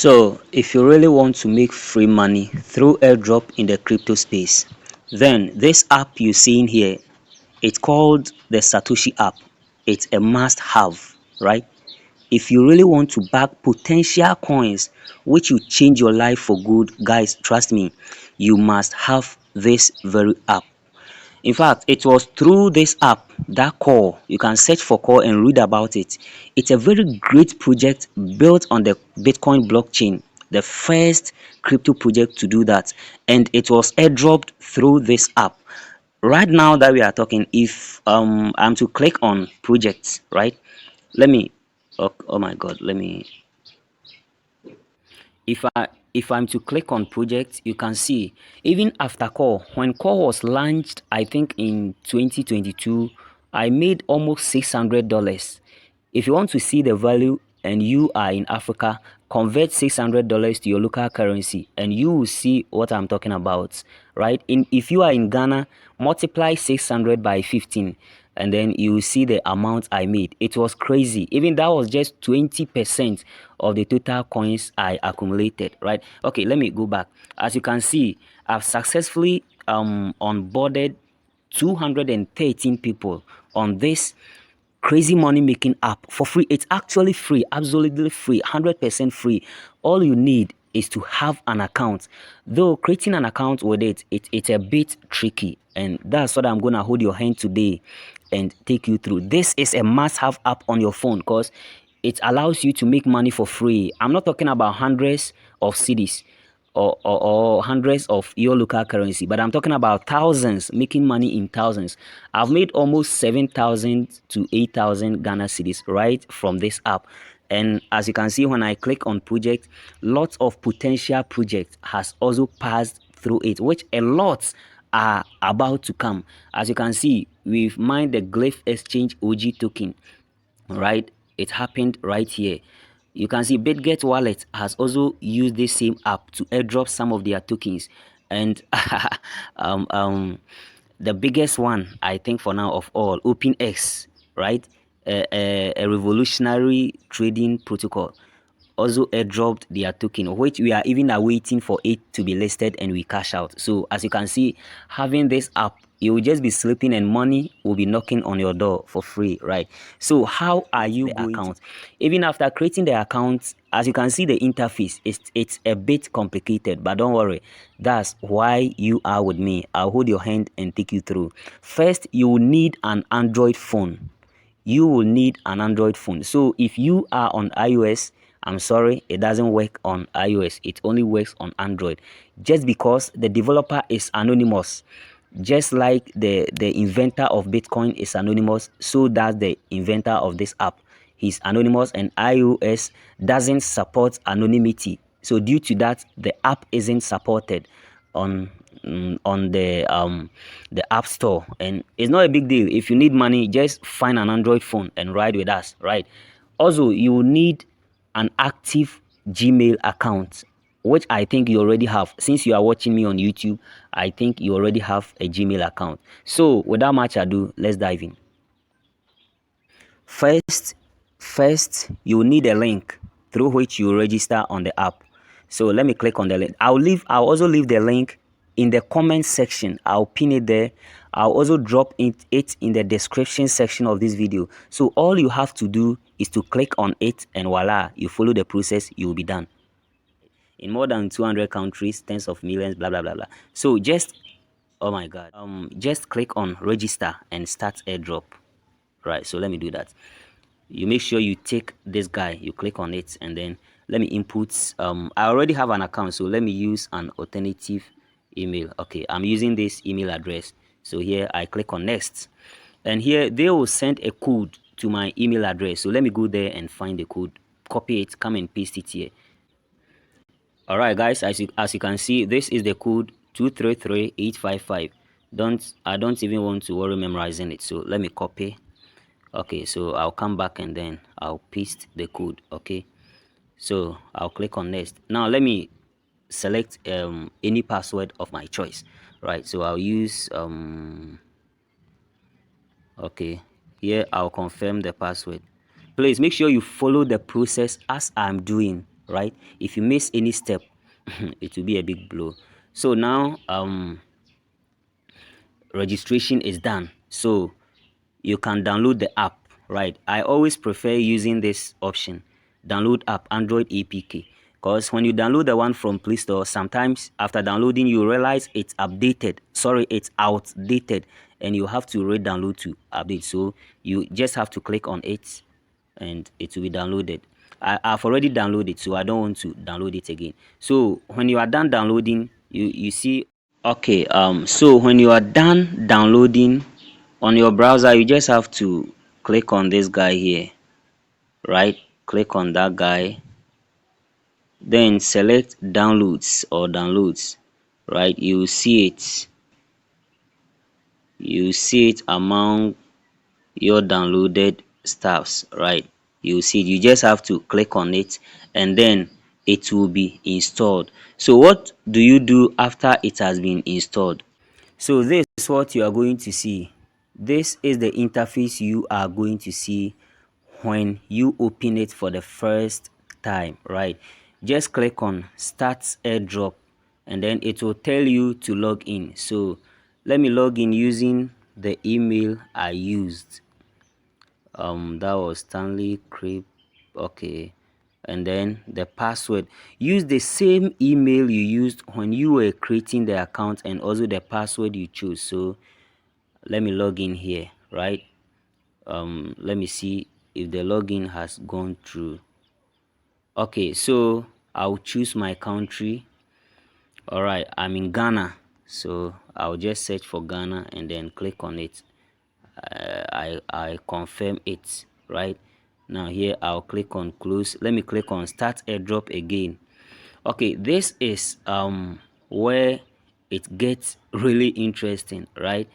So, if you really want to make free money through airdrop in the crypto space, then this app you're seeing here, it's called the Satoshi app. It's a must have, right? If you really want to back potential coins which will change your life for good, guys, trust me, you must have this very app. In fact, it was through this app, that Core, you can search for Core and read about it. It's a very great project built on the Bitcoin blockchain, the first crypto project to do that. And it was airdropped through this app. Right now that we are talking, if I'm to click on projects, right? Let me, oh my God, let me, if I'm to click on project, you can see even after Core, when Core was launched, I think in 2022, I made almost $600. If you want to see the value and you are in Africa, convert $600 to your local currency and you will see what I'm talking about, right? If you are in Ghana, multiply 600 by 15 and then you will see the amount I made. It was crazy. Even that was just 20% of the total coins I accumulated, right? Okay, let me go back. As you can see, I've successfully onboarded 213 people on this crazy money making app for free. It's actually free, absolutely free, 100% free. All you need is to have an account, though creating an account with it's a bit tricky, and that's what I'm gonna hold your hand today and take you through. This is a must-have app on your phone because it allows you to make money for free. I'm not talking about hundreds of cities or hundreds of your local currency, but I'm talking about thousands, making money in thousands. I've made almost 7,000 to 8,000 Ghana cedis right from this app. And as you can see, when I click on project, lots of potential projects has also passed through it, which a lot are about to come. As you can see, we've mined the Glyph Exchange OG token, right? It happened right here. You can see BitGet wallet has also used this same app to airdrop some of their tokens, and um, um, the biggest one I think for now of all, OpenX, right? A revolutionary trading protocol also airdropped their token, which we are even awaiting for it to be listed and we cash out. So as you can see, having this app, you will just be sleeping and money will be knocking on your door for free, right? So how are you going account? Even after creating the account, as you can see, the interface it's a bit complicated, but don't worry, that's why you are with me. I'll hold your hand and take you through. First, you will need an Android phone. You will need an Android phone. So if you are on iOS, I'm sorry, it doesn't work on iOS. It only works on Android. Just because the developer is anonymous, just like the inventor of Bitcoin is anonymous, so does the inventor of this app. He's anonymous, and iOS doesn't support anonymity. So due to that, the app isn't supported on the app store, and it's not a big deal. If you need money, just find an Android phone and ride with us, right? Also, you will need an active Gmail account, which I think you already have. Since you are watching me on YouTube, I think you already have a Gmail account. So without much ado, let's dive in. First, you will need a link through which you register on the app. So let me click on the link. I'll also leave the link in the comment section. I'll pin it there. I'll also drop it in the description section of this video. So all you have to do is to click on it, and voila, you follow the process, you will be done. In more than 200 countries, tens of millions, blah blah blah blah. So just, oh my god, just click on register and start airdrop. Right, so let me do that. You make sure you take this guy, you click on it, and then let me input. I already have an account, so let me use an alternative email. Okay, I'm using this email address. So here I click on next, and here they will send a code to my email address. So let me go there and find the code, copy it, come and paste it here. All right, guys, as you can see, this is the code 233855. I don't even want to worry memorizing it, so let me copy. Okay, so I'll come back and then I'll paste the code. Okay, so I'll click on next. Now let me select any password of my choice, right? So I'll use okay, here I'll confirm the password. Please make sure you follow the process as I'm doing, right? If you miss any step, it will be a big blow. So now registration is done, so you can download the app, right? I always prefer using this option, download app, Android APK, because when you download the one from Play Store, sometimes after downloading you realize it's it's outdated, and you have to re-download to update. So you just have to click on it and it will be downloaded. I've already downloaded, so I don't want to download it again. So when you are done downloading, you see, okay, so when you are done downloading on your browser, you just have to click on this guy here, right? Click on that guy, then select downloads or downloads, right? You see it among your downloaded stuffs, right? You see it. You just have to click on it and then it will be installed. So what do you do after it has been installed? So this is what you are going to see. This is the interface you are going to see when you open it for the first time, right? Just click on start airdrop and then it will tell you to log in. So let me log in using the email I used. That was Stanley Crip. Okay, and then the password, use the same email you used when you were creating the account and also the password you choose. So let me log in here, right? Let me see if the login has gone through. Okay, so I'll choose my country. All right, I'm in Ghana, so I'll just search for Ghana and then click on it. I confirm it, right? Now here I'll click on close. Let me click on start airdrop again. Okay, this is where it gets really interesting, right?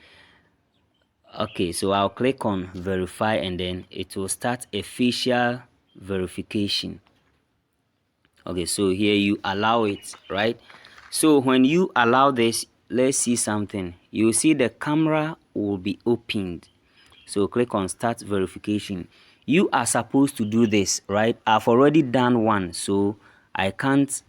Okay, so I'll click on verify and then it will start a facial verification. Okay, so here you allow it, right? So when you allow this, let's see something. You see the camera will be opened. So click on start verification. You are supposed to do this, right? I've already done one, so I can't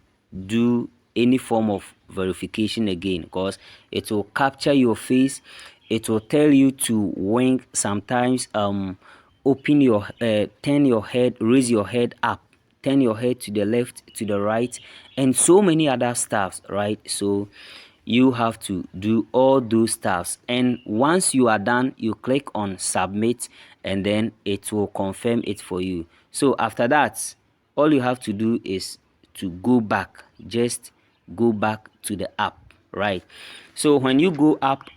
do any form of verification again because it will capture your face. It will tell you to wink sometimes. Open your turn your head, raise your head up, turn your head to the left, to the right, and so many other stuffs, right? So you have to do all those stuffs, and once you are done, you click on submit and then it will confirm it for you. So after that, all you have to do is to go back, just go back to the app, right? So when you go up,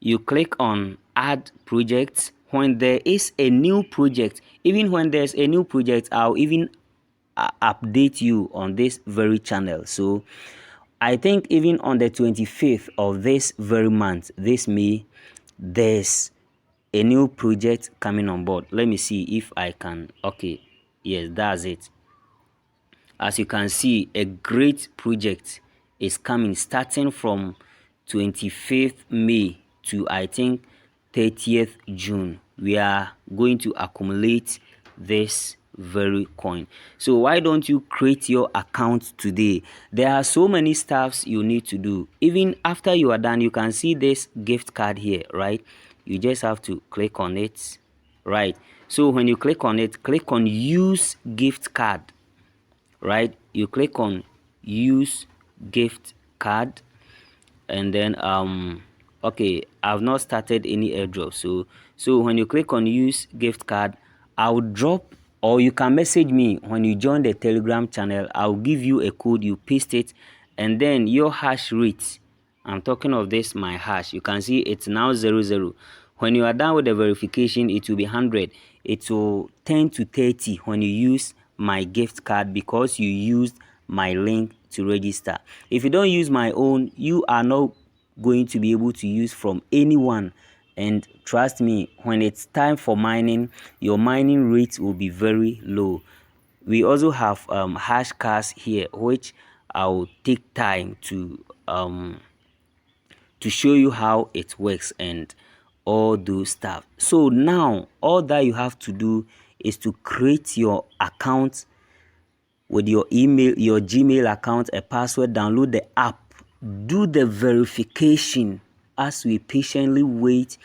you click on add projects. When there is a new project, even when there's a new project, I'll even update you on this very channel. So I think even on the 25th of this very month, this May, there's a new project coming on board. Let me see if I can. Okay, yes, that's it. As you can see, a great project is coming starting from 25th May to I think 30th June. We are going to accumulate this very coin. So why don't you create your account today? There are so many stuffs you need to do. Even after you are done, you can see this gift card here, right? You just have to click on it, right? So when you click on it, click on use gift card, right? You click on use gift card and then okay, I've not started any airdrop. So when you click on use gift card, I'll drop, or you can message me when you join the Telegram channel. I'll give you a code, you paste it, and then your hash rate, I'm talking of this my hash, you can see it's now 00. When you are done with the verification, it will be 100. It will 10 to 30 when you use my gift card because you used my link to register. If you don't use my own, you are not going to be able to use from anyone. And trust me, when it's time for mining, your mining rate will be very low. We also have hash cards here, which I'll take time to show you how it works and all those stuff. So now all that you have to do is to create your account with your email, your Gmail account, a password. Download the app, do the verification as we patiently wait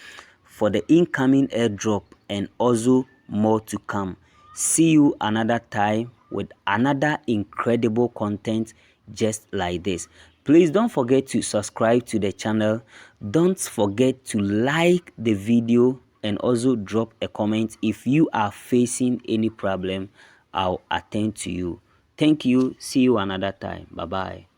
for the incoming airdrop and also more to come. See you another time with another incredible content just like this. Please don't forget to subscribe to the channel. Don't forget to like the video and also drop a comment. If you are facing any problem, I'll attend to you. Thank you. See you another time. Bye bye.